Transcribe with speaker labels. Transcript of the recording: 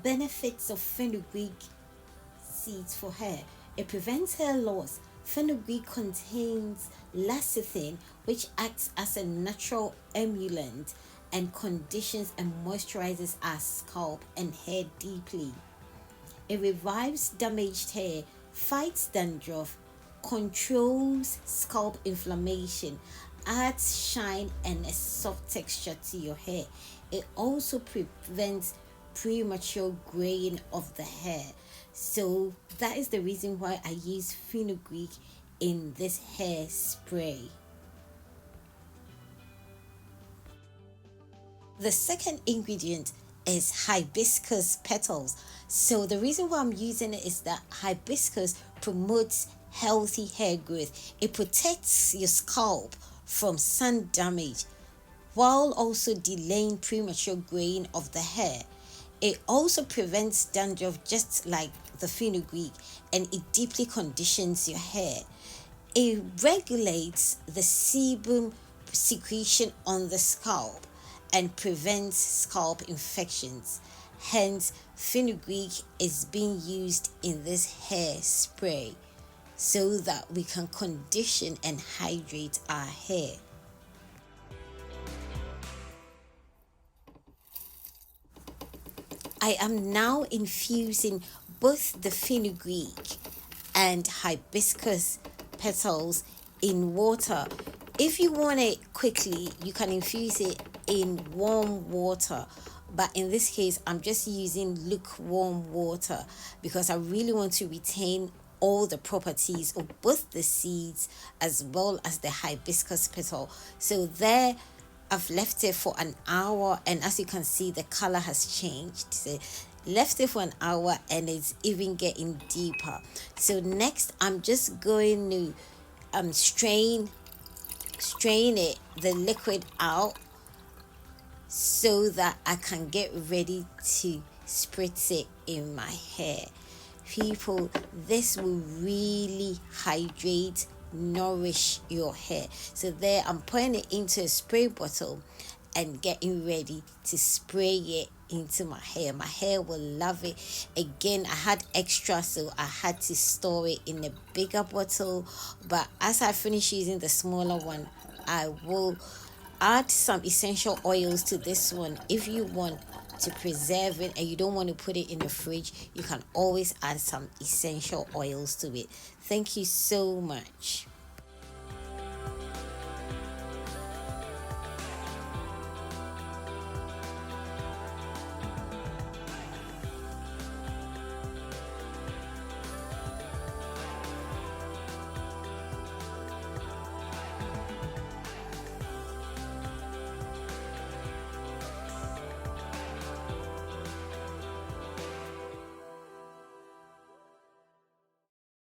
Speaker 1: Benefits of fenugreek seeds for hair. It prevents hair loss. Fenugreek contains lecithin, which acts as a natural emulsient and conditions and moisturizes our scalp and hair deeply. It revives damaged hair, fights dandruff, controls scalp inflammation, adds shine and a soft texture to your hair. It also prevents premature graying of the hair. So that is the reason why I use fenugreek in this hair spray. The second ingredient is hibiscus petals. So the reason why I'm using it is that hibiscus promotes healthy hair growth. It protects your scalp from sun damage while also delaying premature graying of the hair. It also prevents dandruff just like the fenugreek, and it deeply conditions your hair. It regulates the sebum secretion on the scalp and prevents scalp infections. Hence, fenugreek is being used in this hair spray so that we can condition and hydrate our hair. I am now infusing both the fenugreek and hibiscus petals in water. If you want it quickly, you can infuse it in warm water. But in this case, I'm just using lukewarm water because I really want to retain all the properties of both the seeds as well as the hibiscus petal. So there, I've left it for an hour, and as you can see, the color has changed. So left it for an hour and it's even getting deeper. So next, I'm just going to strain it, the liquid out, so that I can get ready to spritz it in my hair. People, this will really hydrate, nourish your hair. So there, I'm putting it into a spray bottle and getting ready to spray it into my hair. My hair will love it. Again, I had extra, so I had to store it in a bigger bottle, but as I finish using the smaller one, I will add some essential oils to this one. If you want to preserve it and you don't want to put it in the fridge, you can always add some essential oils to it. Thank you so much.